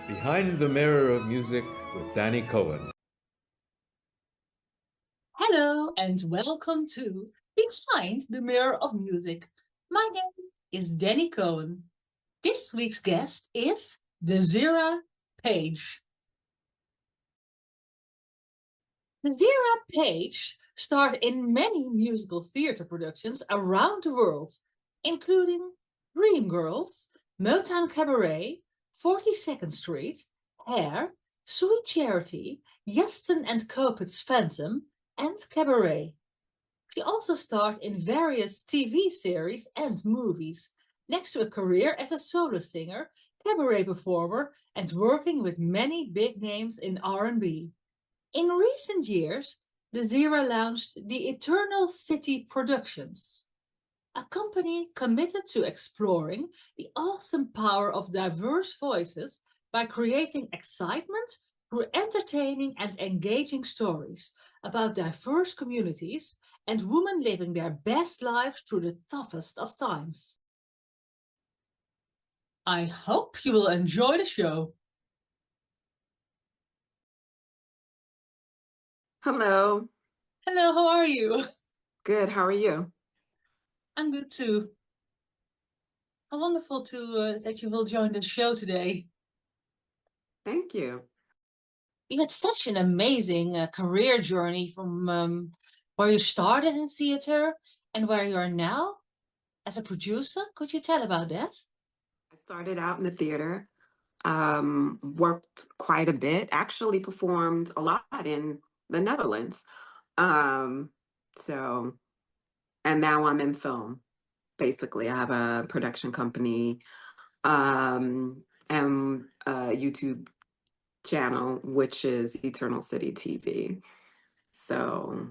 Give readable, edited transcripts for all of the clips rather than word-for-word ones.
Behind the Mirror of Music with Dannii Cohen. Hello and welcome to Behind the Mirror of Music. My name is Dannii Cohen. This week's guest is Dezera Page. Dezera Page starred in many musical theater productions around the world, including Dreamgirls, Motown Cabaret, 42nd Street, Hair, Sweet Charity, Yeston and Koppit's Phantom, and Cabaret. She also starred in various TV series and movies, next to a career as a solo singer, cabaret performer, and working with many big names in R&B. In recent years, Dezera launched the Eternal City Productions, a company committed to exploring the awesome power of diverse voices by creating excitement through entertaining and engaging stories about diverse communities and women living their best lives through the toughest of times. I hope you will enjoy the show. Hello. Hello, how are you? Good. How are you? I'm good too. How wonderful that you will join the show today. Thank you. You had such an amazing career journey from where you started in theater and where you are now as a producer. Could you tell about that? I started out in the theater, worked quite a bit, actually performed a lot in the Netherlands. Um, so, and now I'm in film. Basically, I have a production company, and a YouTube channel, which is Eternal City TV. So,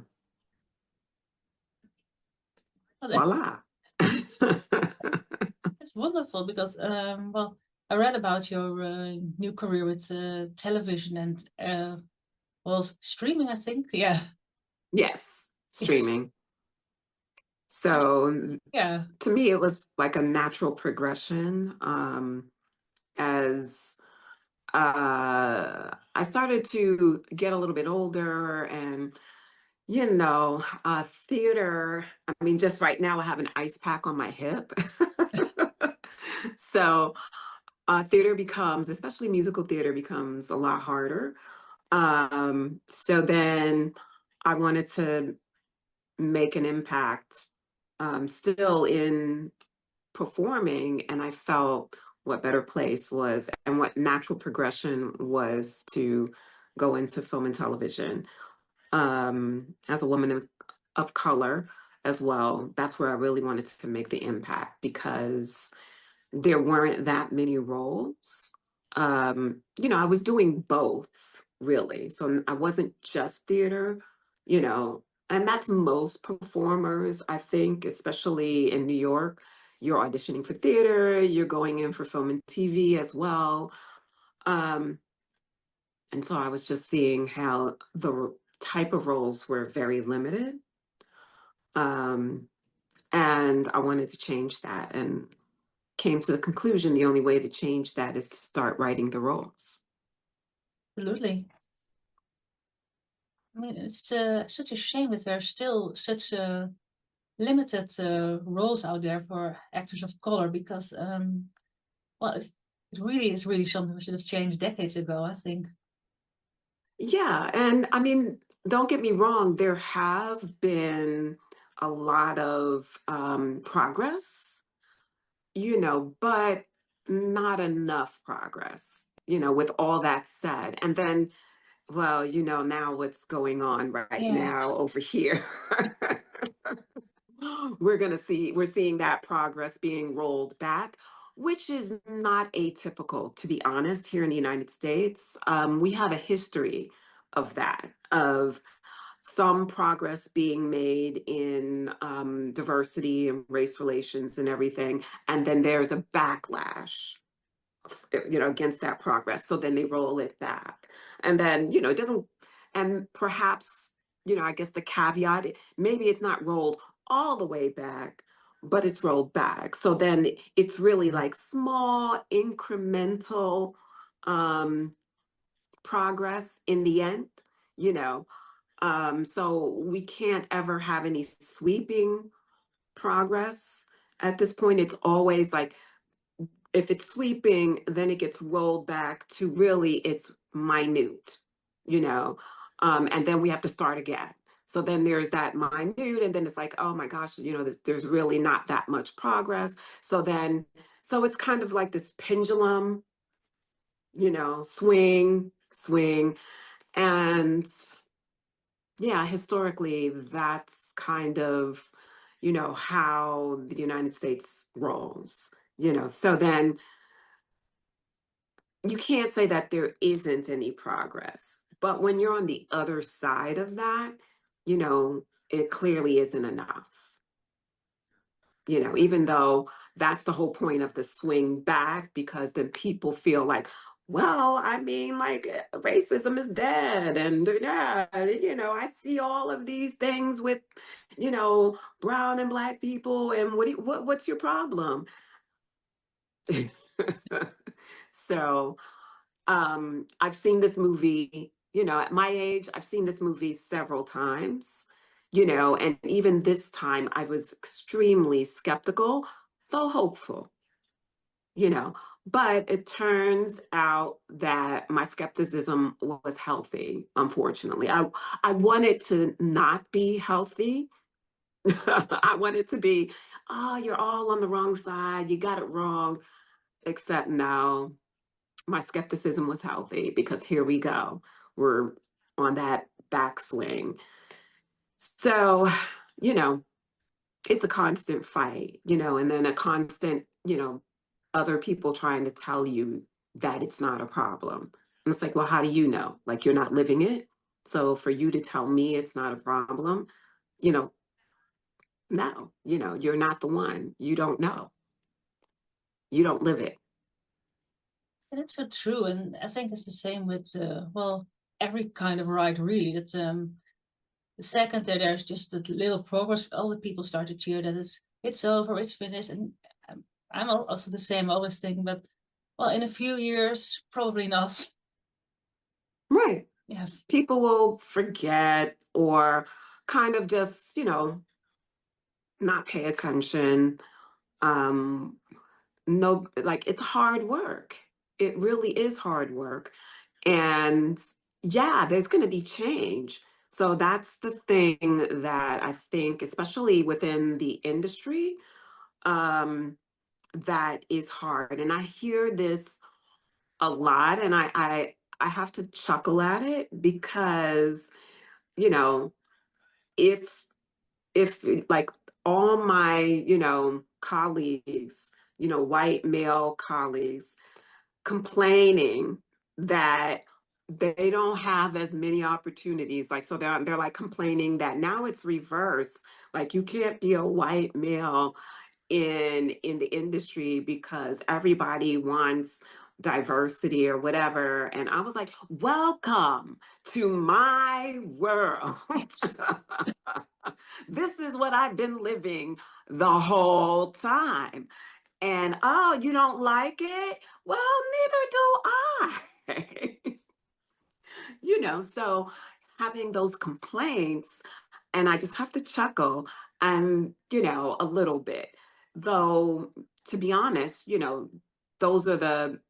Oh, voila. that's wonderful because, well, I read about your new career with television and, well, streaming, I think. Yeah. Yes, Yes. streaming. So Yeah. to me, it was like a natural progression, as I started to get a little bit older and, theater. I mean, just right now, I have an ice pack on my hip. So theater becomes, especially musical theater, becomes a lot harder. So then I wanted to make an impact, still in performing, and I felt what better place was and what natural progression was to go into film and television, as a woman of color as well. That's where I really wanted to make the impact because there weren't that many roles. I was doing both really, so I wasn't just theater, you know and that's most performers, I think, especially in New York. You're auditioning for theater, you're going in for film and TV as well. Um, and so I was just seeing how the type of roles were very limited. Um, and I wanted to change that and came to the conclusion the only way to change that is to start writing the roles. Absolutely. I mean, it's such a shame that there are still such limited roles out there for actors of color because, well, it really is really something that should have changed decades ago, I think. Yeah, and I mean, don't get me wrong, there have been a lot of progress, but not enough progress, with all that said. And then, well, now what's going on right Yeah. now over here. We're seeing that progress being rolled back, which is not atypical, to be honest, here in the United States. We have a history of that, of some progress being made in diversity and race relations and everything, and then there's a backlash, against that progress. So then they roll it back, and then it doesn't. And perhaps, I guess the caveat, maybe it's not rolled all the way back, but it's rolled back. So then it's really like small incremental progress in the end, you know. So we can't ever have any sweeping progress at this point. It's always like, if it's sweeping, then it gets rolled back to really it's minute, you know, and then we have to start again. So then there's that minute, and then it's like, oh my gosh, you know, there's really not that much progress. So it's kind of like this pendulum, you know, swing, swing. And yeah, historically, that's kind of, you know, how the United States rolls, you know. So then you can't say that there isn't any progress. But when you're on the other side of that, you know, it clearly isn't enough. You know, even though that's the whole point of the swing back, because then people feel like, well, I mean, like racism is dead. And yeah, you know, I see all of these things with, you know, brown and black people. And what's your problem? So, I've seen this movie, you know, at my age, I've seen this movie several times, you know, and even this time I was extremely skeptical, though hopeful, you know. But it turns out that my skepticism was healthy, unfortunately. I wanted to not be healthy. I wanted to be, oh, you're all on the wrong side, you got it wrong. Except now my skepticism was healthy, because here we go. We're on that backswing. So, you know, it's a constant fight, you know, and then a constant, you know, other people trying to tell you that it's not a problem. And it's like, well, how do you know? Like, you're not living it. So for you to tell me it's not a problem, you know, no, you know, you're not the one. You don't know. You don't live it. And it's so true. And I think it's the same with, well, every kind of right, really. That the second that there's just a little progress, all the people start to cheer that it's over, it's finished. And I'm also the same, always thinking, but well, in a few years, probably not. Right. Yes. People will forget, or kind of just, you know, not pay attention. Um, no, like, it's hard work. It really is hard work. And yeah, there's going to be change. So that's the thing that I think, especially within the industry, um, that is hard. And I hear this a lot, and I have to chuckle at it, because, you know, if like all my, you know, colleagues, you know, white male colleagues, complaining that they don't have as many opportunities, like, so they're like complaining that now it's reverse, like you can't be a white male in the industry because everybody wants diversity or whatever. And I was like, welcome to my world. This is what I've been living the whole time. And oh, you don't like it? Well, neither do I. You know, so having those complaints, and I just have to chuckle, and, you know, a little bit. Though, to be honest, you know, those are the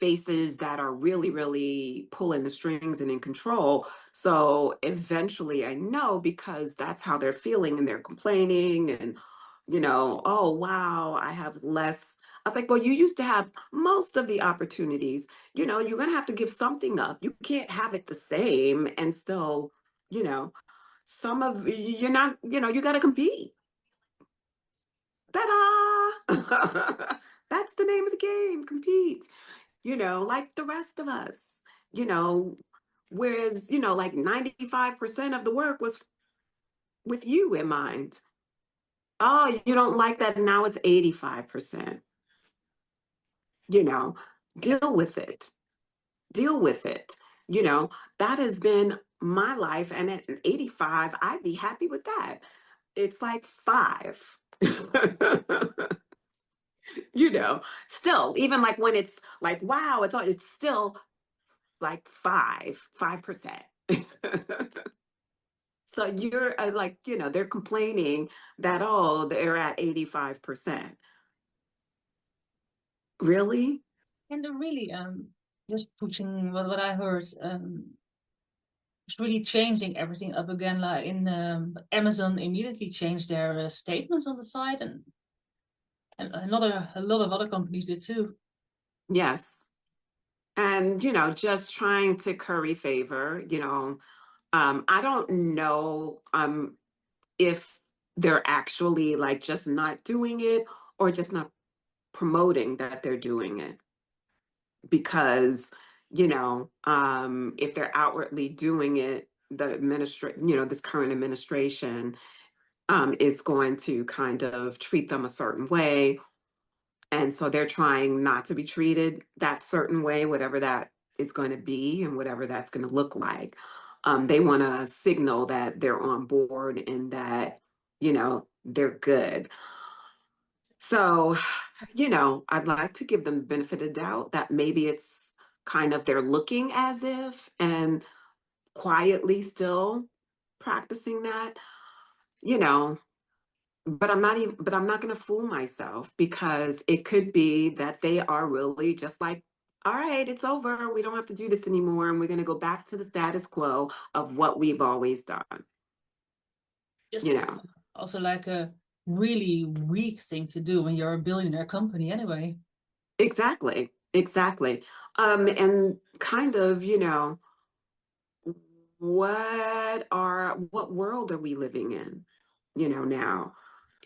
faces that are really, really pulling the strings and in control. So eventually I know, because that's how they're feeling, and they're complaining, and, you know, oh, wow, I have less. I was like, well, you used to have most of the opportunities. You know, you're going to have to give something up. You can't have it the same and still, you know, some of you're not, you know, you got to compete. Ta-da! That's the name of the game, compete, you know, like the rest of us, you know, whereas, you know, like 95% of the work was with you in mind. Oh, you don't like that, now it's 85%. You know, deal with it. Deal with it. You know, that has been my life. And at 85, I'd be happy with that. It's like 5. You know, still, even like when it's like, wow, it's still like 5%. So you're like, you know, they're complaining that, oh, they're at 85%. Really? And they're really just pushing what I heard, it's really changing everything up again. Like in Amazon immediately changed their statements on the site, and a lot of other companies did too. Yes. And, you know, just trying to curry favor, you know, I don't know if they're actually like just not doing it or just not promoting that they're doing it. Because, you know, if they're outwardly doing it, you know, this current administration is going to kind of treat them a certain way. And so they're trying not to be treated that certain way, whatever that is going to be and whatever that's going to look like. They want to signal that they're on board and that, you know, they're good. So, you know, I'd like to give them the benefit of doubt that maybe it's kind of they're looking as if and quietly still practicing that, you know, but I'm not going to fool myself because it could be that they are really just like, all right, it's over. We don't have to do this anymore. And we're going to go back to the status quo of what we've always done, you Just know. also like a really weak thing to do when you're a billionaire company anyway. Exactly. Exactly. And kind of, you know, what world are we living in, you know, now,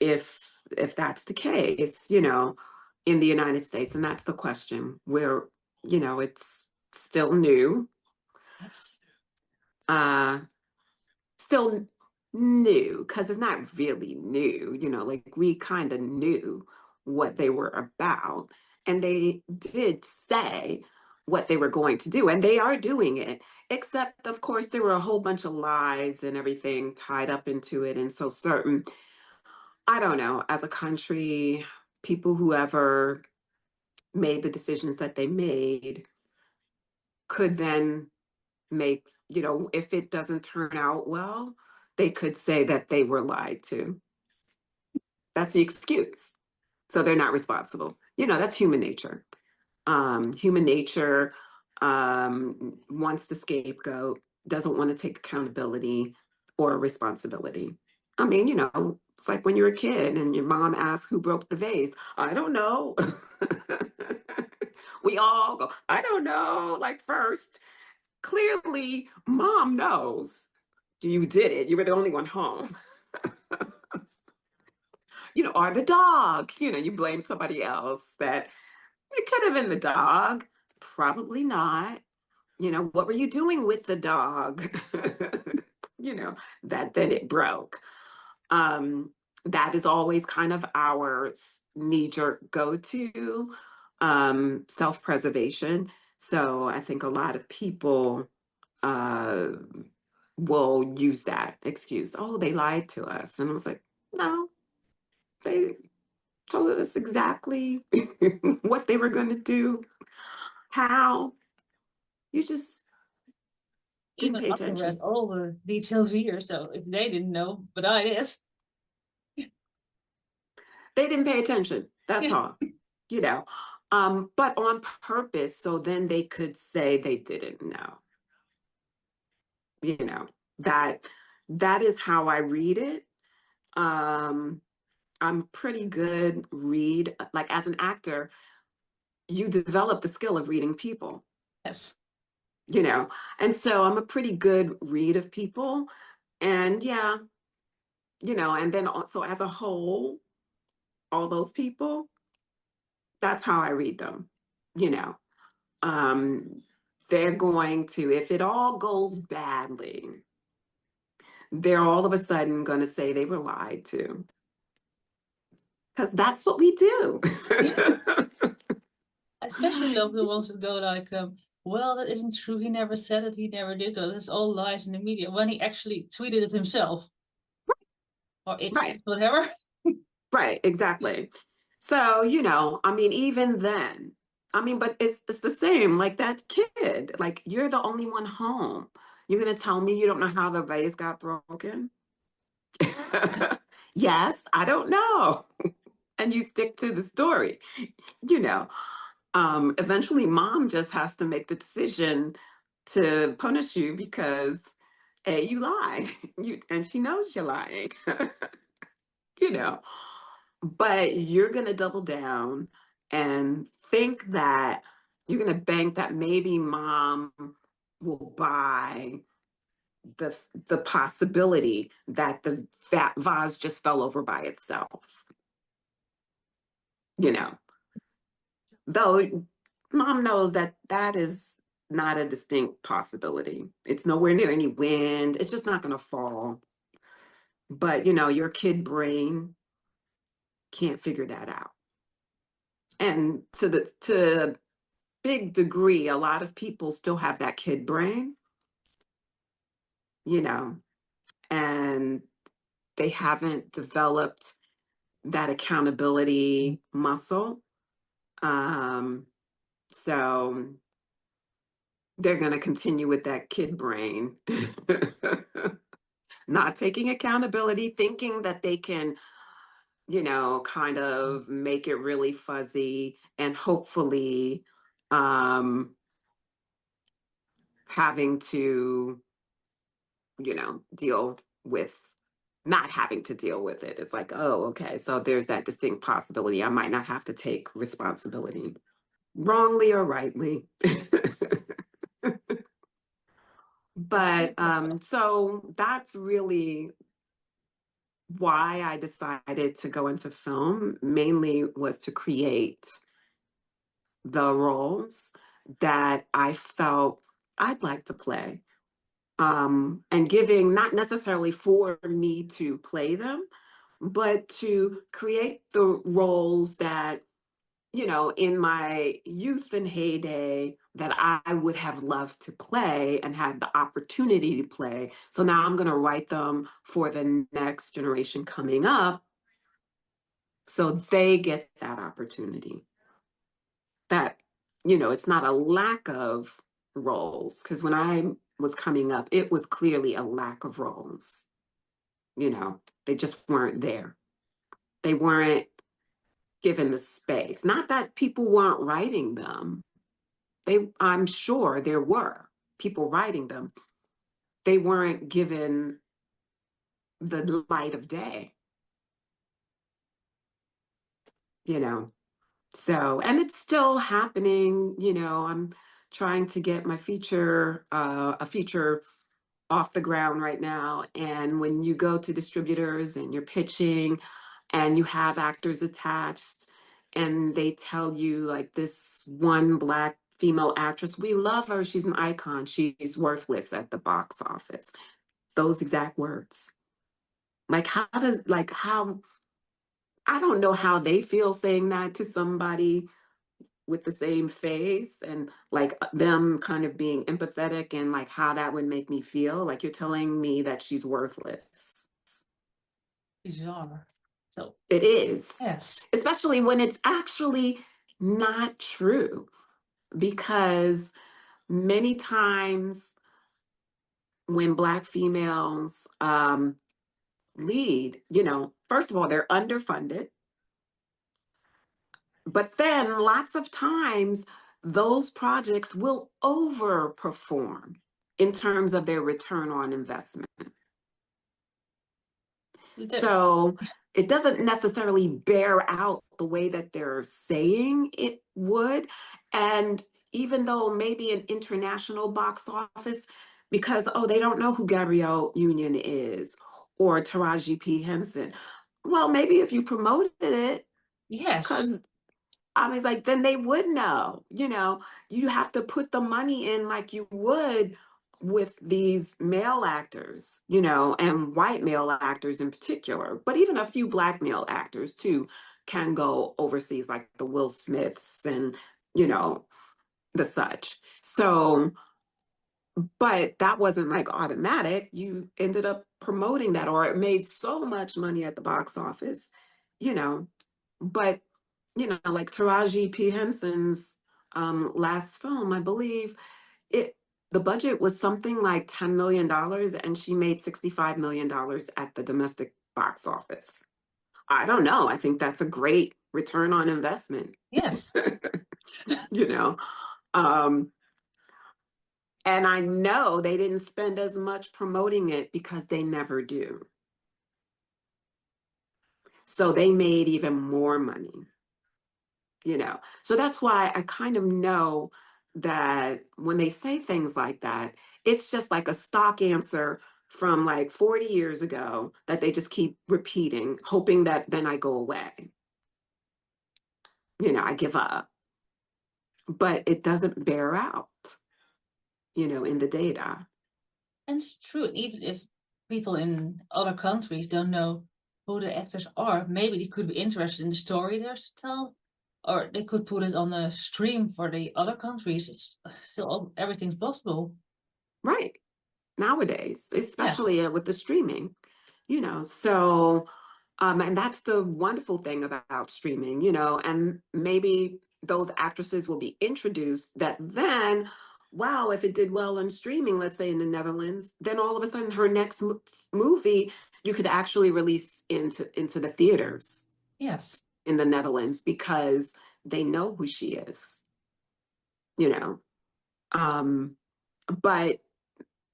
if that's the case, you know, in the United States? And that's the question where, you know, it's still new, Yes. uh still new because it's not really new, you know, like we kind of knew what they were about, and they did say what they were going to do, and they are doing it, except of course there were a whole bunch of lies and everything tied up into it. And so certain, I don't know, as a country, people who ever made the decisions that they made could then make, you know, if it doesn't turn out well, they could say that they were lied to. That's the excuse. So they're not responsible. You know, that's human nature. Human nature wants the scapegoat, doesn't want to take accountability or responsibility. I mean, you know, it's like when you're a kid and your mom asks who broke the vase. I don't know. We all go, I don't know. Like, first, clearly, mom knows you did it. You were the only one home. You know, or the dog, you know, you blame somebody else that it could have been the dog. Probably not. You know, what were you doing with the dog? You know, that then it broke. Um, that is always kind of our knee-jerk go-to, self-preservation. So I think a lot of people uh, will use that excuse. Oh, they lied to us. And I was like, no, they told us exactly what they were going to do, how. You just didn't Even pay I read attention. all the details here, so if they didn't know, but I did. They didn't pay attention. That's Yeah. all, you know. But on purpose, so then they could say they didn't know. You know, that that is how I read it. Um, I'm pretty good read, like as an actor, you develop the skill of reading people, Yes. you know. And so I'm a pretty good read of people. And yeah, you know, and then also as a whole, all those people, that's how I read them, you know. Um, they're going to, if it all goes badly, they're all of a sudden going to say they were lied to. Because that's what we do. Yeah. I especially love the ones that go like, well, that isn't true. He never said it. He never did that. It's all lies in the media. When he actually tweeted it himself, or it's Right, whatever. right, exactly. So, I mean, even then, I mean, but it's the same, like that kid, like you're the only one home. You're gonna tell me you don't know how the vase got broken? Yes, I don't know. And you stick to the story, you know. Eventually mom just has to make the decision to punish you because you lied. And she knows you're lying. you know. But you're going to double down and think that you're going to bank that maybe mom will buy the the possibility that that vase just fell over by itself. You know, though mom knows that that is not a distinct possibility. It's nowhere near any wind. It's just not going to fall. But your kid brain can't figure that out. And to big degree, a lot of people still have that kid brain, you know, and they haven't developed that accountability muscle. So they're going to continue with that kid brain, not taking accountability, thinking that they can, kind of make it really fuzzy and hopefully having to deal with not having to deal with it. It's like, oh, okay, so there's that distinct possibility I might not have to take responsibility, wrongly or rightly. But so that's really why I decided to go into film, mainly was to create the roles that I felt I'd like to play. And giving, not necessarily for me to play them, but to create the roles that, in my youth and heyday that I would have loved to play and had the opportunity to play. So now I'm going to write them for the next generation coming up so they get that opportunity. That, it's not a lack of roles, because when I was coming up, it was clearly a lack of roles. They just weren't there. They weren't given the space. Not that people weren't writing them. I'm sure there were people writing them. They weren't given the light of day. So, and it's still happening. I'm trying to get my a feature off the ground right now. And when you go to distributors and you're pitching and you have actors attached and they tell you, like, this one Black female actress, we love her, she's an icon, she's worthless at the box office. Those exact words. Like, how, I don't know how they feel saying that to somebody with the same face, and like them kind of being empathetic, and like how that would make me feel. Like, you're telling me that she's worthless. Bizarre. So It is. yes. Especially when it's actually not true. Because many times when Black females lead, first of all, they're underfunded. But then lots of times those projects will overperform in terms of their return on investment. So it doesn't necessarily bear out the way that they're saying it would. And even though maybe an international box office, because, oh, they don't know who Gabrielle Union is or Taraji P. Henson. Well, maybe if you promoted it, Yes. because I was like, then they would know. You have to put the money in like you would with these male actors, and white male actors in particular, but even a few Black male actors too can go overseas, like the Will Smiths and, the such. So, but that wasn't like automatic. You ended up promoting that, or it made so much money at the box office, but you know, like Taraji P. Henson's last film, I believe it the budget was something like $10 million and she made $65 million at the domestic box office. I don't know. I think that's a great return on investment, Yes. you know. Um, and I know they didn't spend as much promoting it because they never do. So they made even more money, you know. So that's why I kind of know that when they say things like that, it's just like a stock answer from like 40 years ago that they just keep repeating, hoping that then I go away. You know, I give up. But it doesn't bear out, you know, in the data. And it's true, even if people in other countries don't know who the actors are, maybe they could be interested in the story there's to tell, or they could put it on a stream for the other countries. It's still everything's possible. Right. Nowadays, Yes. especially with the streaming, you know. So and that's the wonderful thing about streaming, you know, and maybe those actresses will be introduced that then, wow, if it did well on streaming, let's say in the Netherlands, then all of a sudden her next movie you could actually release into the theaters Yes. in the Netherlands because they know who she is, you know. Um, but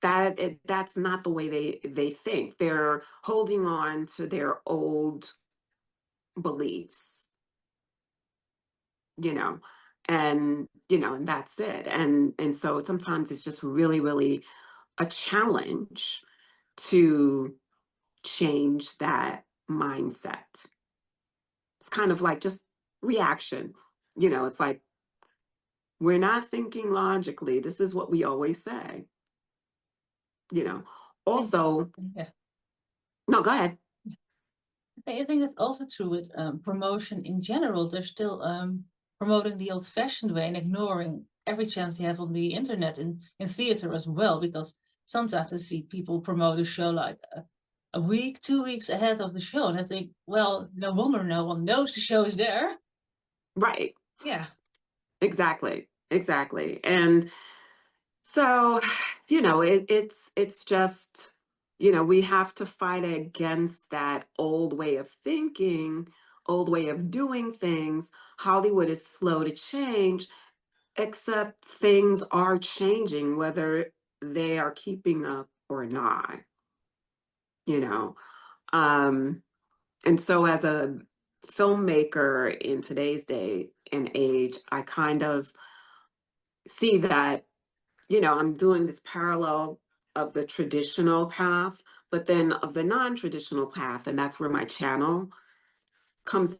that's not the way they think. They're holding on to their old beliefs, you know, and you know, and that's it. And so sometimes it's just really, really a challenge to change that mindset. It's kind of like just reaction, you know, it's like we're not thinking logically. This is what we always say, you know. Also, Yeah. no, go ahead. I think that's also true with promotion in general. They're still promoting the old-fashioned way and ignoring every chance they have on the internet and in theater as well. Because sometimes I see people promote a show like a week, 2 weeks ahead of the show, and I think, well, no wonder no one knows the show is there. Right. Yeah. Exactly. Exactly. And so, you know, it's just, you know, we have to fight against that old way of thinking, old way of doing things. Hollywood is slow to change, except things are changing, whether they are keeping up or not, you know. Um, and so as a filmmaker in today's day and age, I kind of see that, you know, I'm doing this parallel of the traditional path, but then of the non-traditional path. And that's where my channel comes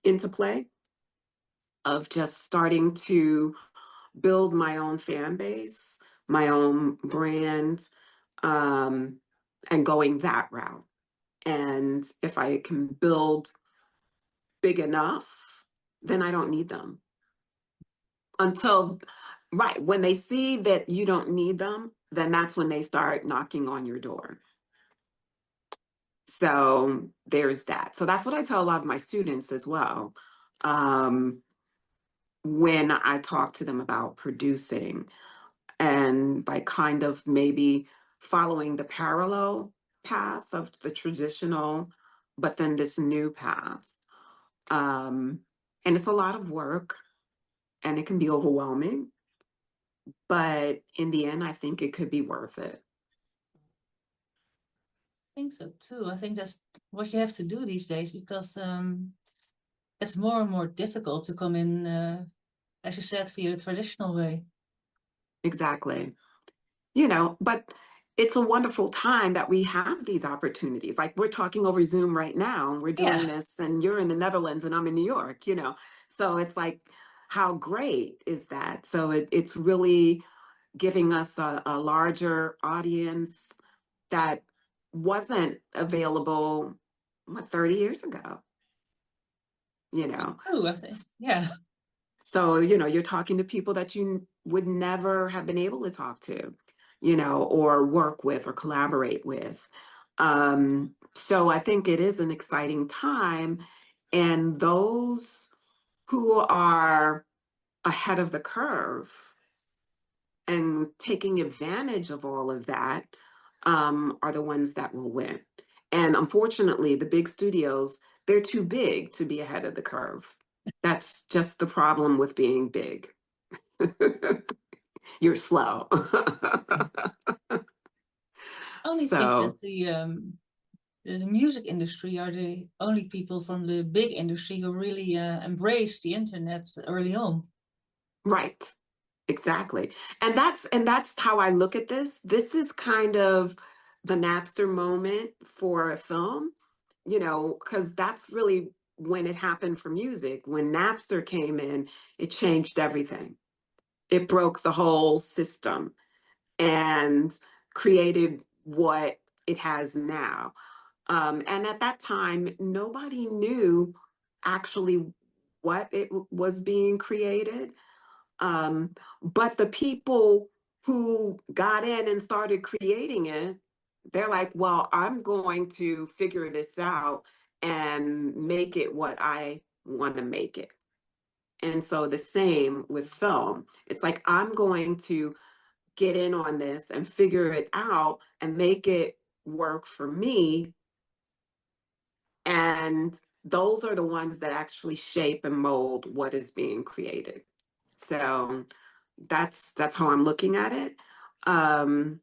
into play, of just starting to build my own fan base, my own brand, um, and going that route. And if I can build big enough, then I don't need them until, right, when they see that you don't need them, then that's when they start knocking on your door. So there's that. So that's what I tell a lot of my students as well. Um, when I talk to them about producing and by kind of maybe following the parallel path of the traditional, but then this new path. Um, and it's a lot of work and it can be overwhelming, but in the end, I think it could be worth it. I think so too. I think that's what you have to do these days because it's more and more difficult to come in, as you said, via the traditional way. Exactly. You know, but it's a wonderful time that we have these opportunities. Like we're talking over Zoom right now, and we're Yeah. doing this, and you're in the Netherlands and I'm in New York, you know. So it's like, how great is that? So it's really giving us a larger audience that wasn't available, what, 30 years ago, you know. True, I think. Yeah. So, you know, you're talking to people that you would never have been able to talk to, you know, or work with or collaborate with. So I think it is an exciting time. And those who are ahead of the curve and taking advantage of all of that are the ones that will win. And unfortunately, the big studios, they're too big to be ahead of the curve. That's just the problem with being big. You're slow. I only think that So, the music industry are the only people from the big industry who really embraced the internet early on. right. Exactly. And that's how I look at this. This is kind of the Napster moment for a film, because that's really when it happened for music. When Napster came in, it changed everything. It broke the whole system and created what it has now. And at that time, nobody knew actually what it was being created. But the people who got in and started creating it, they're like, well, I'm going to figure this out and make it what I want to make it. And so the same with film. It's like, I'm going to get in on this and figure it out and make it work for me. And those are the ones that actually shape and mold what is being created. So that's how I'm looking at it. Um,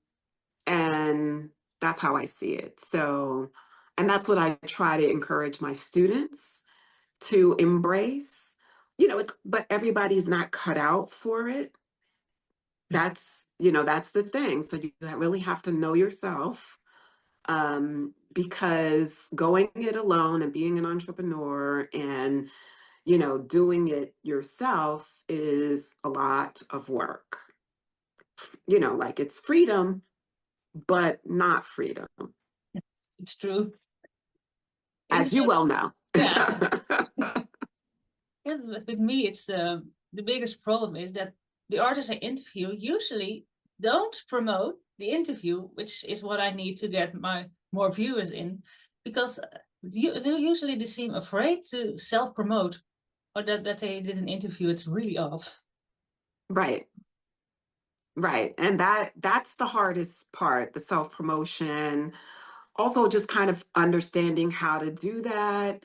and that's how I see it. So, and that's what I try to encourage my students to embrace. But everybody's not cut out for it. That's the thing. So you really have to know yourself, because going it alone and being an entrepreneur and doing it yourself is a lot of work. Like it's freedom, but not freedom, It's true. as you well know. Yeah. Yeah, with me, it's the biggest problem is that the artists I interview usually don't promote the interview, which is what I need to get my more viewers in, because usually they seem afraid to self-promote or that they did an interview. It's really odd. Right. Right. And that's the hardest part, the self-promotion. Also just kind of understanding how to do that.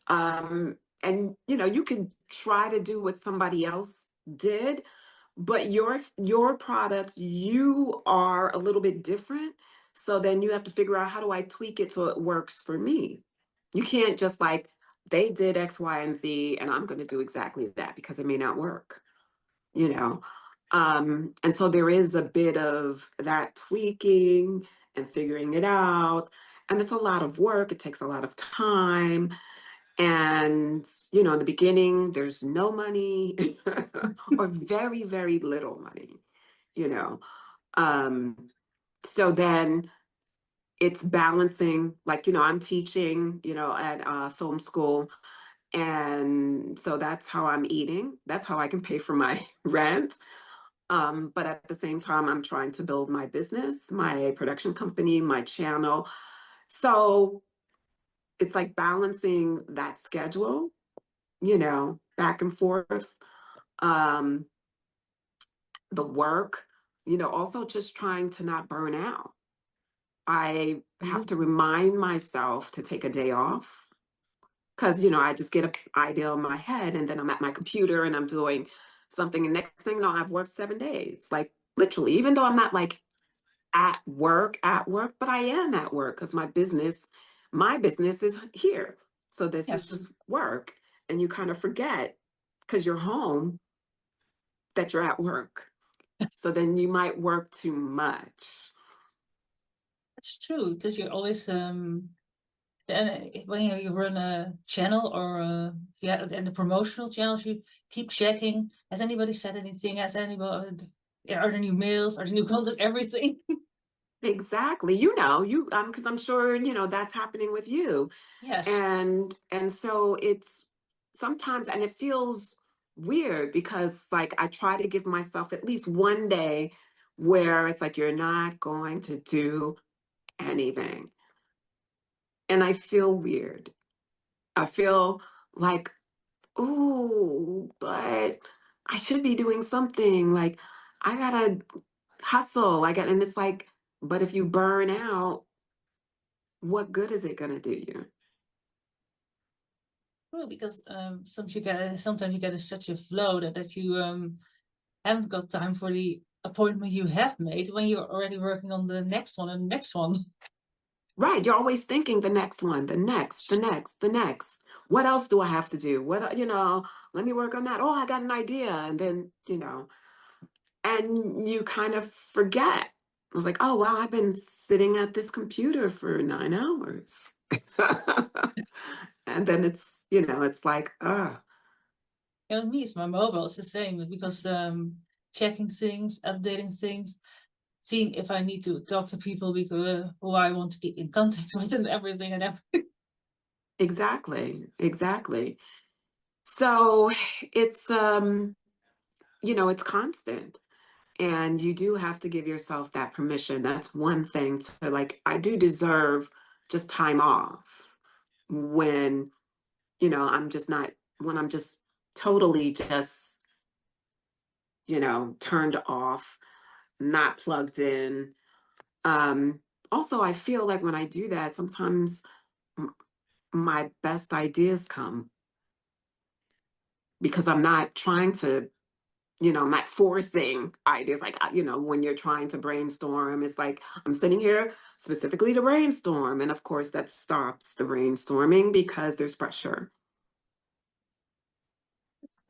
And you can try to do what somebody else did, but your product, you are a little bit different. So then you have to figure out, how do I tweak it so it works for me? You can't just like, they did X, Y, and Z, and I'm going to do exactly that, because it may not work, you know? And so there is a bit of that tweaking and figuring it out. And it's a lot of work. It takes a lot of time. And, in the beginning, there's no money or very, very little money, you know. Um, so then it's balancing, like, I'm teaching, at film school. And so that's how I'm eating. That's how I can pay for my rent. But at the same time, I'm trying to build my business, my production company, my channel. So it's like balancing that schedule, back and forth. Um, the work, also just trying to not burn out. I have to remind myself to take a day off, because, I just get an idea in my head and then I'm at my computer and I'm doing something. And next thing you know, I've worked 7 days, like literally, even though I'm not like at work, but I am at work because my business is here. So this Yes. is work. And you kind of forget, because you're home, that you're at work. So then you might work too much. It's true, because you're always when you run a channel or yeah, and the promotional channels, you keep checking. Has anybody said anything? Has anybody? Are there new mails? Are there new content? Everything. Exactly. You because I'm sure, that's happening with you. Yes. And so it's sometimes, and it feels weird, because like I try to give myself at least one day where it's like, you're not going to do anything. And I feel weird. I feel like ooh, but I should be doing something. Like, I gotta hustle. And it's like, but if you burn out, what good is it gonna do you? True, because sometimes you get in such a flow that you haven't got time for the appointment you have made when you're already working on the next one and the next one. Right. You're always thinking the next one, the next, the next, the next. What else do I have to do? Let me work on that. Oh, I got an idea. And then, and you kind of forget. I was like, oh, wow, I've been sitting at this computer for 9 hours. And then it's like, And with me, it's my mobile. It's the same because checking things, updating things, seeing if I need to talk to people because who I want to keep in contact with and everything and everything. exactly, exactly. So it's, it's constant. And you do have to give yourself that permission. That's one thing to like, I do deserve just time off when, I'm just not, when I'm just totally just, turned off, not plugged in. Um, Also, I feel like when I do that, sometimes my best ideas come because I'm not trying to, I'm not forcing ideas. Like, when you're trying to brainstorm, it's like I'm sitting here specifically to brainstorm. And of course, that stops the brainstorming because there's pressure.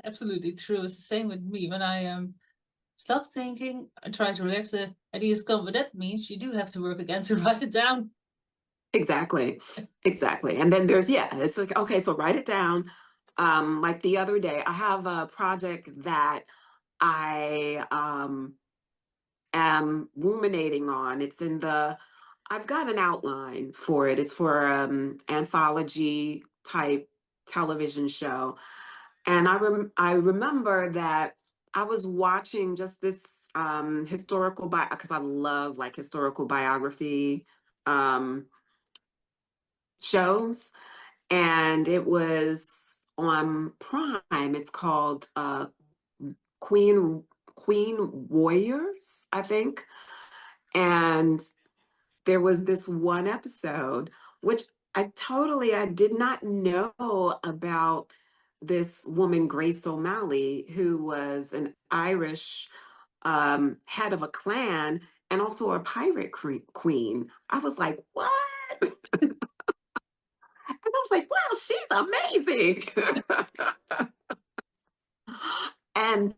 Absolutely true. It's the same with me. When I stop thinking and try to relax, the ideas come, but that means you do have to work again to write it down. Exactly. Exactly. And then it's like, okay, so write it down. Like the other day, I have a project that I am ruminating on. I've got an outline for it. It's for anthology type television show. And I remember that I was watching just this historical because I love like historical biography um, shows, and it was on Prime. It's called Queen Queen Warriors, I think. And there was this one episode which I did not know about this woman, Grace O'Malley, who was an Irish head of a clan and also a pirate queen. I was like, what? And I was like, wow, she's amazing. And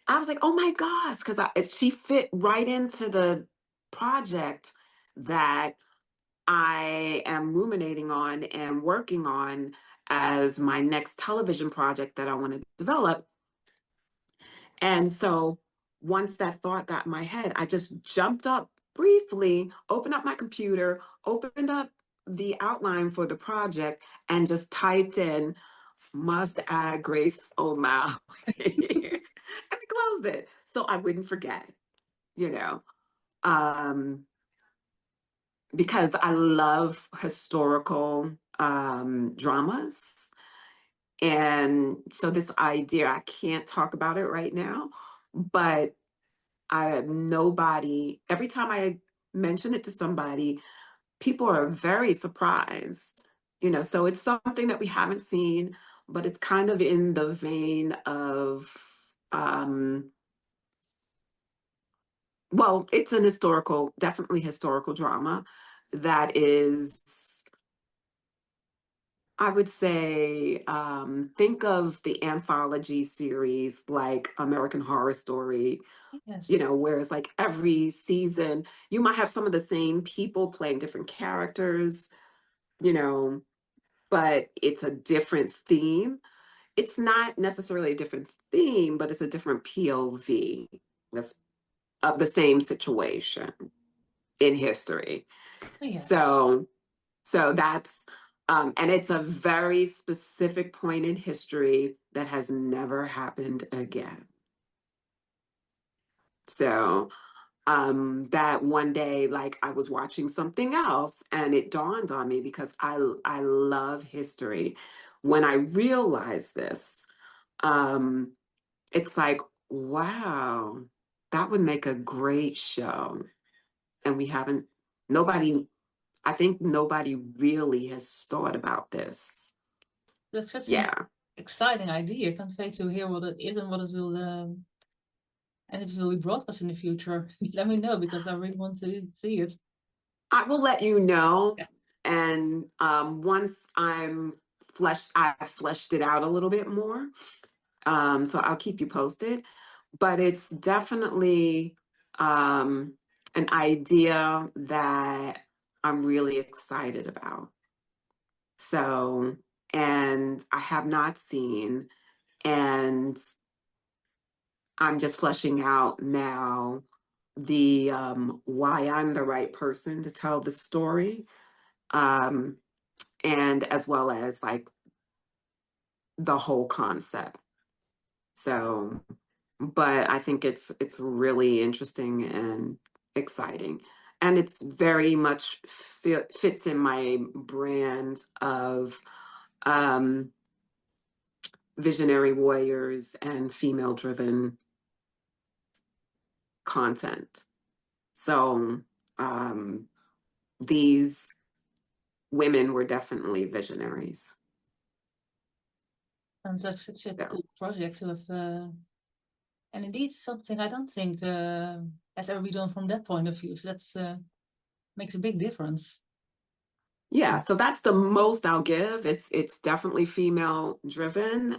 I was like, oh my gosh, because she fit right into the project that I am ruminating on and working on as my next television project that I want to develop. And so once that thought got in my head, I just jumped up briefly, opened up my computer, opened up the outline for the project, and just typed in must add Grace O'Malley and closed it so I wouldn't forget, you know. Um, because I love historical dramas. And so this idea, I can't talk about it right now, but every time I mention it to somebody, people are very surprised, so it's something that we haven't seen, but it's kind of in the vein of, um, well, it's definitely historical drama that is, I would say, think of the anthology series like American Horror Story, Yes. whereas like every season, you might have some of the same people playing different characters, you know, but it's a different theme. It's not necessarily a different theme, but it's a different POV that's of the same situation in history. Yes. So that's and it's a very specific point in history that has never happened again. So that one day, like I was watching something else and it dawned on me because I love history. When I realized this, it's like, wow, that would make a great show. And we haven't, nobody, I think nobody really has thought about this. That's such an Yeah. exciting idea. I can't wait to hear what it is and what it will and if it will be broadcast in the future. Let me know because I really want to see it. I will let you know. Yeah. And once I've fleshed it out a little bit more. So I'll keep you posted. But it's definitely an idea that I'm really excited about. So, and I have not seen, and I'm just fleshing out now the why I'm the right person to tell the story, um, and as well as like the whole concept. So, but I think it's really interesting and exciting, and it's very much fits in my brand of um, visionary warriors and female driven content. So um, these women were definitely visionaries. And that's such a So cool project to have, and indeed something I don't think has ever been done from that point of view. So that's makes a big difference. yeah, so that's the most I'll give. It's definitely female driven,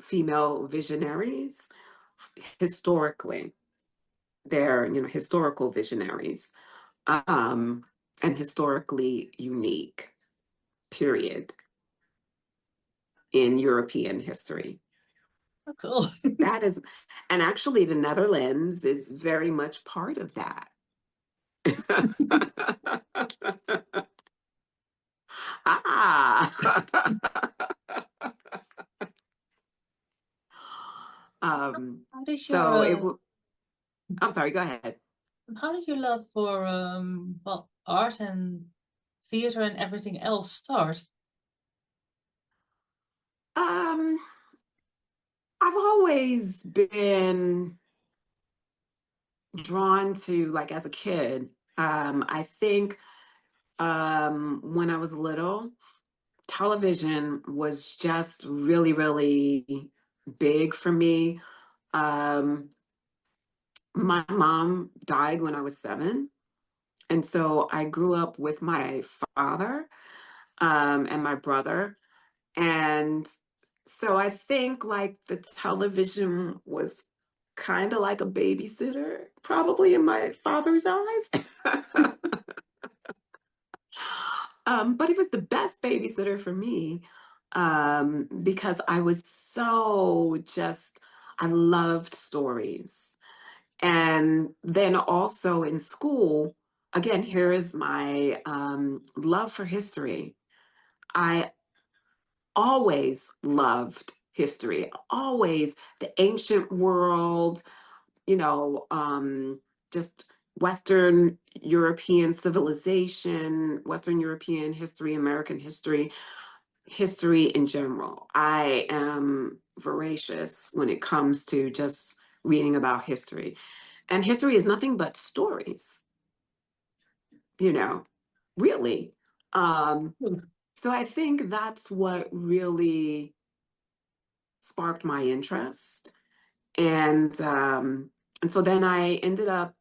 female visionaries historically. They're, historical visionaries, um, and historically unique, period, in European history. Oh, cool. That is, and actually the Netherlands is very much part of that. Ah. How does So your I'm sorry, go ahead. how did your love for well art and theater and everything else start? Um, I've always been drawn to, like, as a kid. I think when I was little, television was just really, really big for me. Um, my mom died when I was 7. And so I grew up with my father and my brother. And so I think like the television was kind of like a babysitter, probably in my father's eyes. But it was the best babysitter for me because I was so just, I loved stories. And then also in school, again, here is my love for history. I always loved history, always the ancient world, you know, just Western European civilization, Western European history, American history, history in general. I am voracious when it comes to just reading about history. And history is nothing but stories, you know, really. Hmm. So I think that's what really sparked my interest. And so then I ended up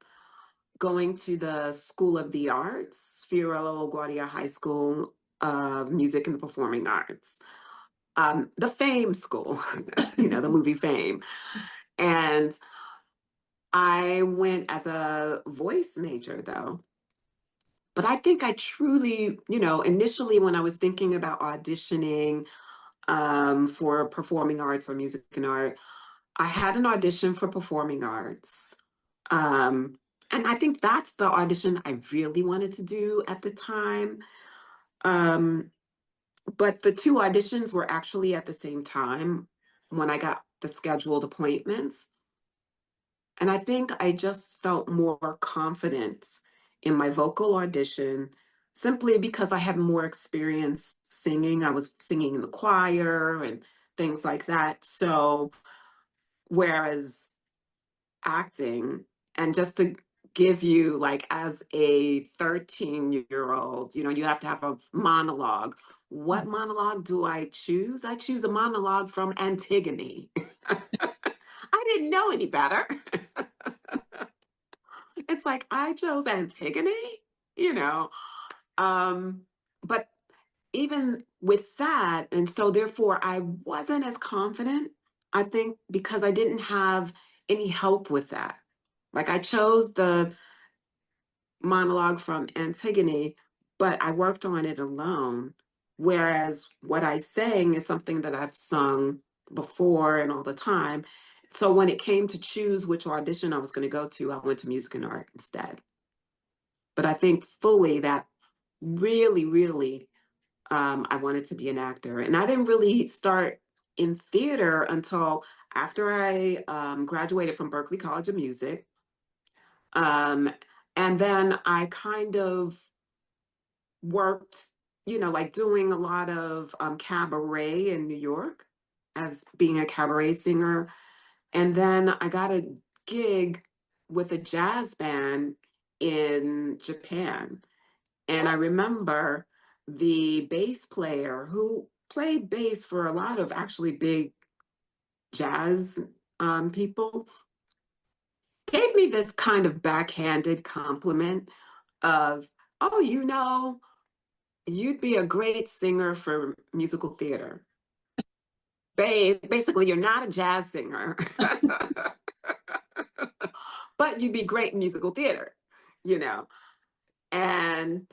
going to the School of the Arts, Fiorello LaGuardia High School of Music and the Performing Arts, the Fame School, the movie Fame. And I went as a voice major, though. But I think I truly, initially when I was thinking about auditioning for performing arts or music and art, I had an audition for performing arts. Um, and I think that's the audition I really wanted to do at the time. Um, but the two auditions were actually at the same time when I got the scheduled appointments. And I think I just felt more confident in my vocal audition simply because I had more experience singing. I was singing in the choir and things like that. So whereas acting, and just to give you, like, as a 13-year-old, you have to have a monologue. What monologue do I choose? I choose a monologue from Antigone. I didn't know any better. It's like I chose Antigone, you know. But even with that, and so therefore I wasn't as confident, I think, because I didn't have any help with that. Like, I chose the monologue from Antigone, but I worked on it alone. Whereas what I sang is something that I've sung before and all the time. So when it came to choose which audition I was going to go to, I went to music and art instead. But I think fully that really, really, I wanted to be an actor. And I didn't really start in theater until after I graduated from Berklee College of Music. And then I kind of worked, like doing a lot of cabaret in New York as being a cabaret singer. And then I got a gig with a jazz band in Japan. And I remember the bass player who played bass for a lot of actually big jazz people gave me this kind of backhanded compliment of, oh, you'd be a great singer for musical theater. Babe, basically, you're not a jazz singer, but you'd be great in musical theater, you know? And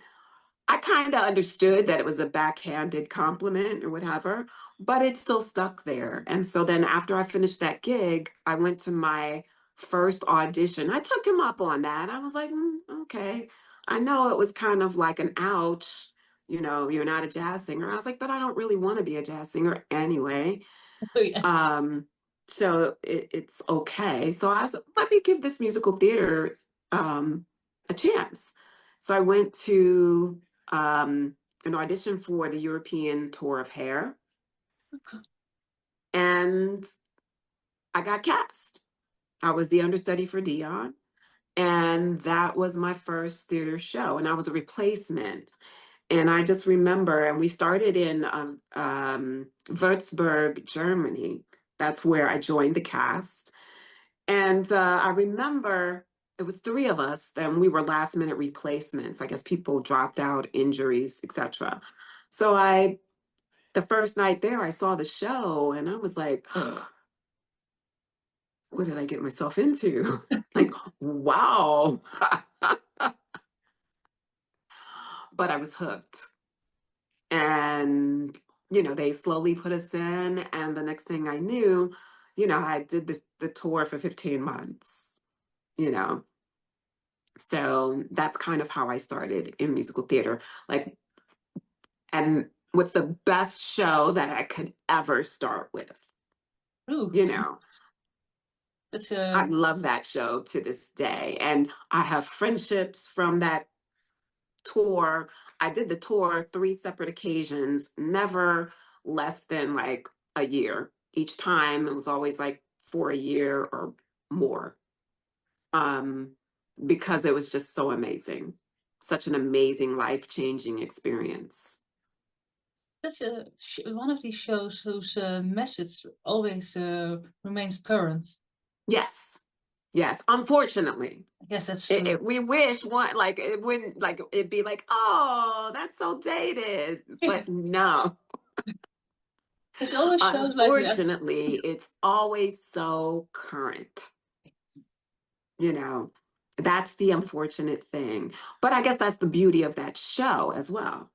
I kind of understood that it was a backhanded compliment or whatever, but it still stuck there. And so then after I finished that gig, I went to my first audition. I took him up on that. I was like, okay. I know it was kind of like an ouch, you're not a jazz singer. I was like, but I don't really want to be a jazz singer anyway. Oh, yeah. So it's okay. So I said, let me give this musical theater a chance. So I went to an audition for the European tour of Hair, and I got cast. I was the understudy for Dion, and that was my first theater show, and I was a replacement. And I just remember, and we started in Würzburg, Germany. That's where I joined the cast. And I remember it was three of us, and we were last minute replacements. I guess people dropped out, injuries, etc. So the first night there, I saw the show and I was like, what did I get myself into? Like, wow. But I was hooked. And, they slowly put us in. And the next thing I knew, I did the tour for 15 months, you know. So that's kind of how I started in musical theater. Like, and with the best show that I could ever start with, Ooh, you know. that's I love that show to this day. And I have friendships from that tour. I did the tour 3 separate occasions, never less than like a year. Each time it was always like for a year or more. Because it was just so amazing. Such an amazing, life-changing experience. that's one of these shows whose message always remains current. Yes. Yes. Unfortunately. Yes, that's true. We wish one, like, it wouldn't, like, it'd be like, oh, that's so dated. But no. It's always shows like that. Unfortunately, it's always so current. That's the unfortunate thing. But I guess that's the beauty of that show as well.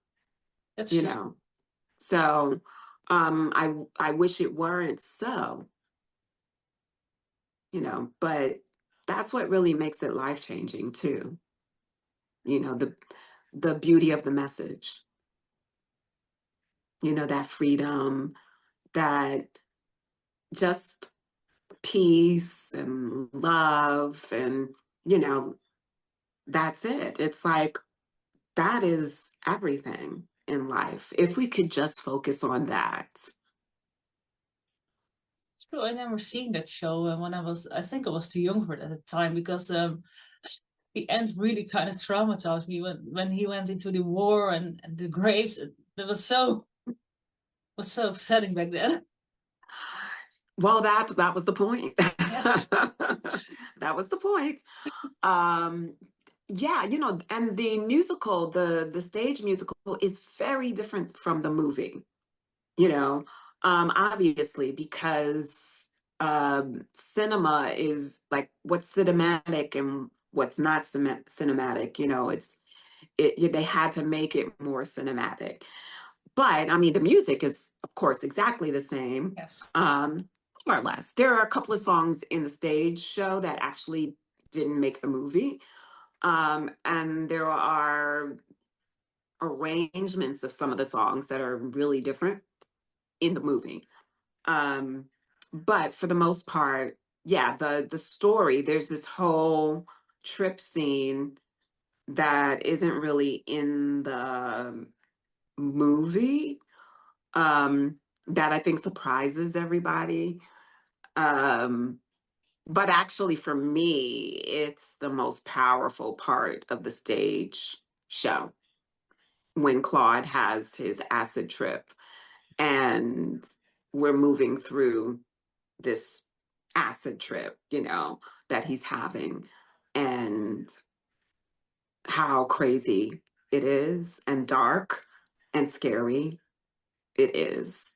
That's you true. know. So I wish it weren't so, but that's what really makes it life-changing too. The beauty of the message. That freedom, that just peace and love, and that's it. It's like that is everything in life. If we could just focus on that. True, I never seen that show when I think I was too young for it at the time because the end really kind of traumatized me when he went into the war and the graves. It was so upsetting back then. Well, that was the point. Yes. That was the point. Um, yeah, and the musical, the stage musical is very different from the movie, you know, obviously, because cinema is like what's cinematic and what's not cinematic, they had to make it more cinematic. But I mean, the music is, of course, exactly the same, Yes. more or less. There are a couple of songs in the stage show that actually didn't make the movie. And there are arrangements of some of the songs that are really different in the movie. But for the most part, yeah, the story, there's this whole trip scene that isn't really in the movie, that I think surprises everybody. Um, but actually, for me, it's the most powerful part of the stage show when Claude has his acid trip and we're moving through this acid trip, that he's having, and how crazy it is and dark and scary it is.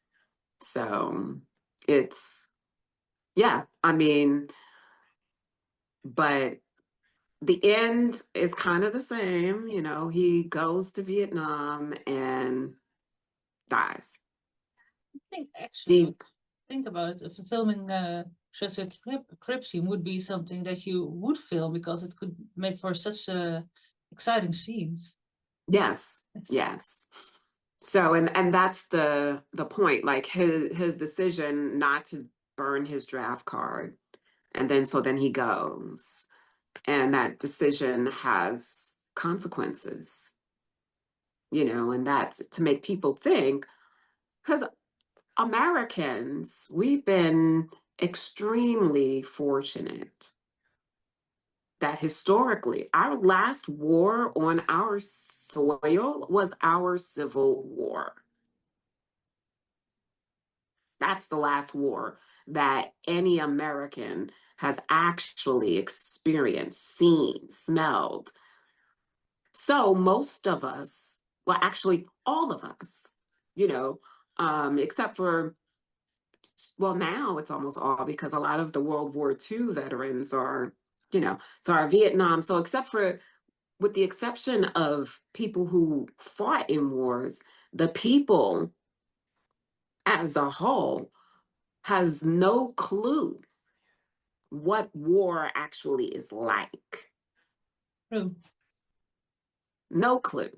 So it's, yeah, I mean, but the end is kind of the same. He goes to Vietnam and dies. I think actually, He, think about it, if filming such a crib scene would be something that you would film because it could make for such exciting scenes. yes, Yes. yes. So, and that's the point, like his decision not to burn his draft card, and then he goes, and that decision has consequences, and that's to make people think, because Americans, we've been extremely fortunate that historically our last war on our soil was our Civil War. That's the last war that any American has actually experienced, seen, smelled. So most of us, well, actually all of us, except for, well, now it's almost all, because a lot of the World War II veterans are, so our Vietnam. So with the exception of people who fought in wars, the people as a whole has no clue what war actually is like. True. No clue.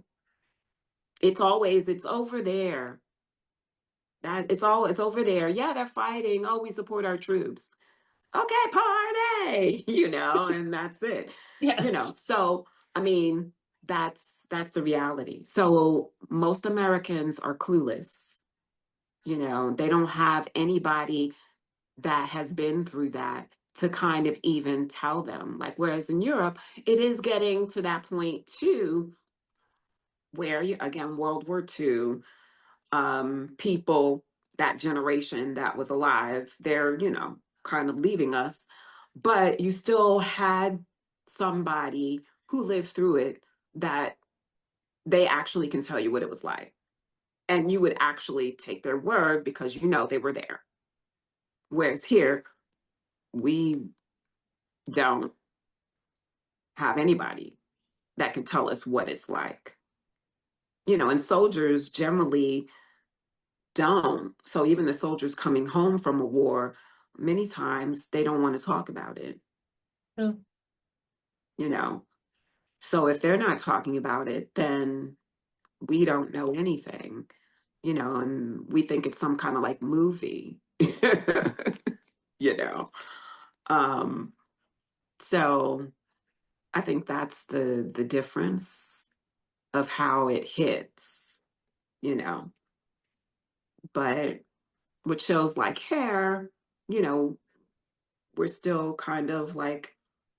It's over there. It's over there. Yeah, they're fighting. Oh, we support our troops. Okay, party, and that's it. Yes. So I mean, that's the reality. So most Americans are clueless. They don't have anybody that has been through that to kind of even tell them. Like, whereas in Europe, it is getting to that point too, where again, World War II, people, that generation that was alive, they're, kind of leaving us, but you still had somebody who lived through it that they actually can tell you what it was like. And you would actually take their word because they were there. Whereas here, we don't have anybody that can tell us what it's like. And soldiers generally don't. So even the soldiers coming home from a war, many times they don't want to talk about it, True. you know. So if they're not talking about it, then we don't know anything, and we think it's some kind of like movie, you know. Um, so I think that's the difference of how it hits, you know. But with shows like Hair, you know, we're still kind of like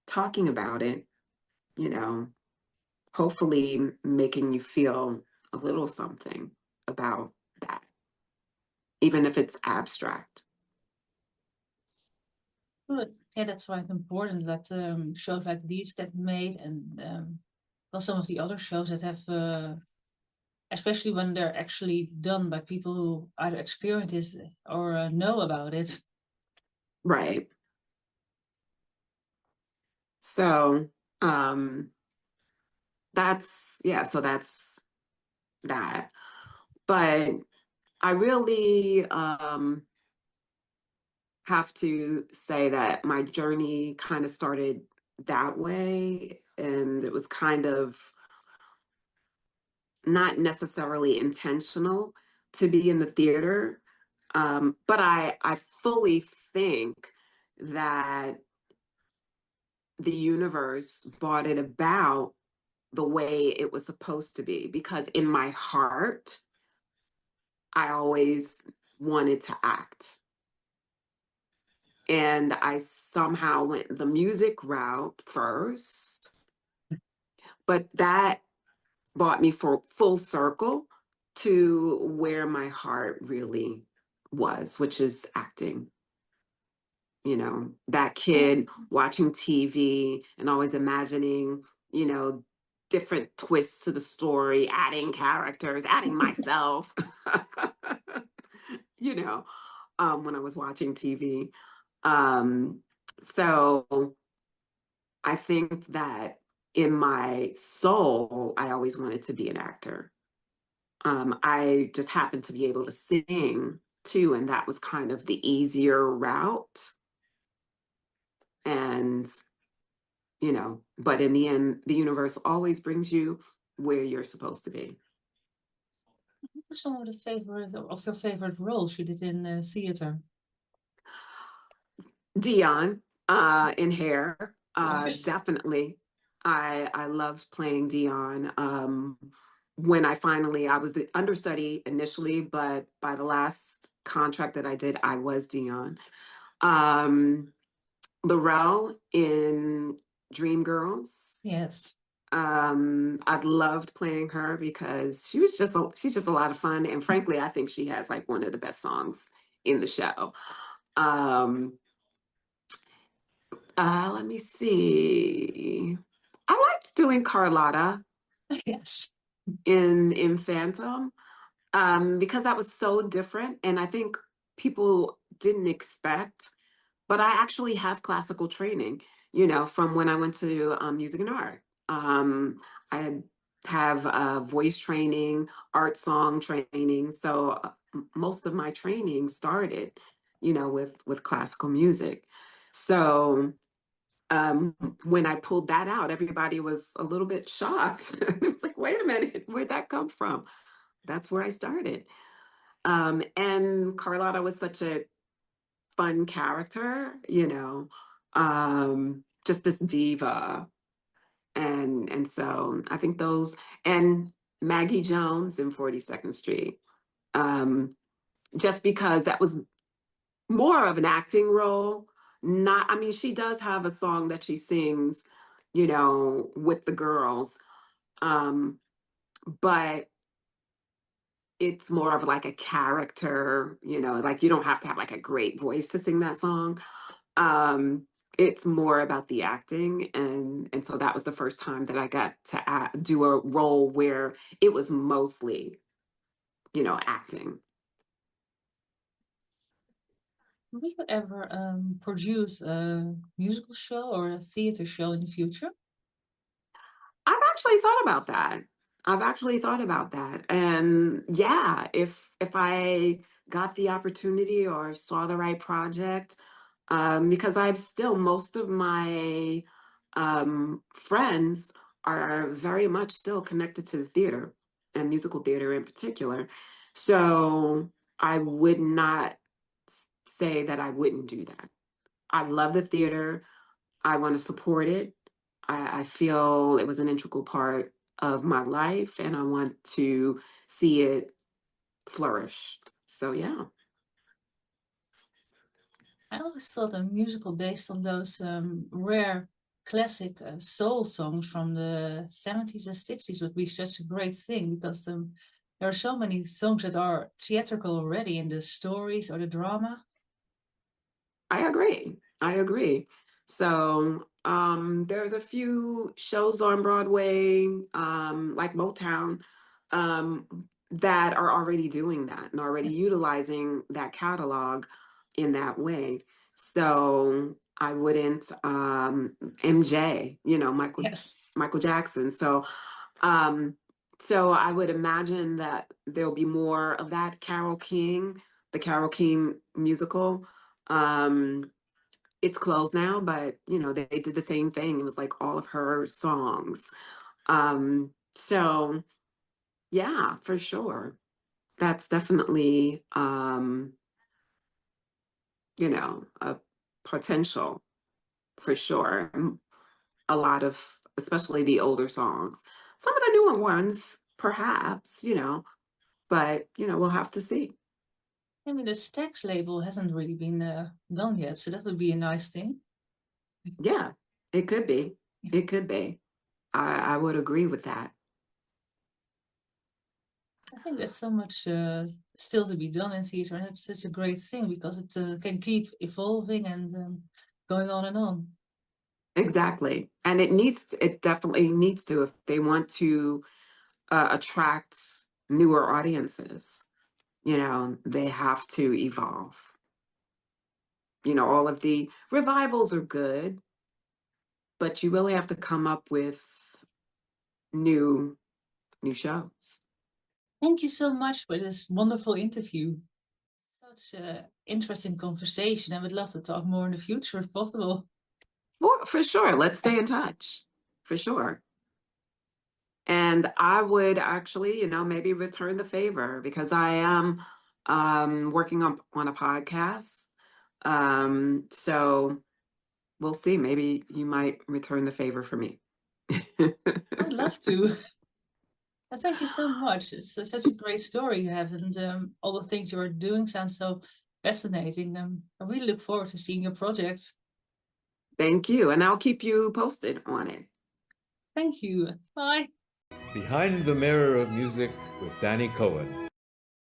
talking about it, you know, hopefully making you feel a little something about that, even if it's abstract. Good. Yeah, that's why it's important that shows like these get made, and well, some of the other shows that have, especially when they're actually done by people who either experience it or know about it. Right. So that's, yeah, so that's that. But I really have to say that my journey kind of started that way, and it was kind of not necessarily intentional to be in the theater. But I fully think that the universe brought it about the way it was supposed to be, because in my heart, I always wanted to act. And I somehow went the music route first, but that brought me for full circle to where my heart really was, which is acting. You know, that kid watching TV and always imagining, you know, different twists to the story, adding characters, adding myself, you know, when I was watching TV. Um, so I think that in my soul, I always wanted to be an actor. I just happened to be able to sing too, and that was kind of the easier route. And, you know, but in the end, the universe always brings you where you're supposed to be. What were some of the favorite of your favorite roles you did in theater? Dion in Hair, Yes. definitely. I loved playing Dion. When I was the understudy initially, but by the last contract that I did, I was Dion. Um, Laurel in Dreamgirls. Yes. I loved playing her because she's just a lot of fun, and frankly, I think she has like one of the best songs in the show. Um, Let me see. I liked doing Carlotta Yes. in Phantom because that was so different, and I think people didn't expect. But I actually have classical training, you know, from when I went to music and art. I have voice training, art song training. So most of my training started, you know, with classical music. So um, when I pulled that out, everybody was a little bit shocked. It's like, wait a minute, where'd that come from? That's where I started. And Carlotta was such a fun character, you know, just this diva. And so I think those, and Maggie Jones in 42nd Street, um, just because that was more of an acting role. Not, I mean, she does have a song that she sings, you know, with the girls, um, but it's more of like a character, you know, like you don't have to have like a great voice to sing that song. Um, it's more about the acting, and so that was the first time that I got to do a role where it was mostly, you know, acting. Will you ever produce a musical show or a theater show in the future? I've actually thought about that. I've actually thought about that. And yeah, if I got the opportunity or saw the right project, because I've still, most of my friends are very much still connected to the theater and musical theater in particular. So I would not say that I wouldn't do that. I love the theater. I want to support it. I feel it was an integral part of my life, and I want to see it flourish. So, yeah. I always thought a musical based on those rare classic soul songs from the 70s and 60s would be such a great thing because there are so many songs that are theatrical already in the stories or the drama. I agree. I agree. So there's a few shows on Broadway, like Motown, um, that are already doing that and already utilizing that catalog in that way. So I wouldn't MJ, Yes. Michael Jackson. Um, so I would imagine that there'll be more of that the Carole King musical. Um, it's closed now, but they did the same thing. It was like all of her songs. So yeah, for sure. That's definitely a potential for sure. A lot of, especially the older songs. Some of the newer ones, perhaps, but we'll have to see. I mean, the Stax label hasn't really been done yet, so that would be a nice thing. Yeah, it could be. It could be. I would agree with that. I think there's so much still to be done in theater, and it's such a great thing because it can keep evolving and going on and on. Exactly. And it definitely needs to if they want to attract newer audiences, they have to evolve. All of the revivals are good, but you really have to come up with new shows. Thank you so much for this wonderful interview. Such an interesting conversation. I would love to talk more in the future if possible. For sure. Let's stay in touch. For sure. And I would actually, maybe return the favor because I am working on a podcast. So we'll see. Maybe you might return the favor for me. I'd love to. Thank you so much. It's such a great story you have, and all the things you are doing sound so fascinating. I really look forward to seeing your project. Thank you. And I'll keep you posted on it. Thank you. Bye. Behind the Mirror of Music with Dannii Cohen.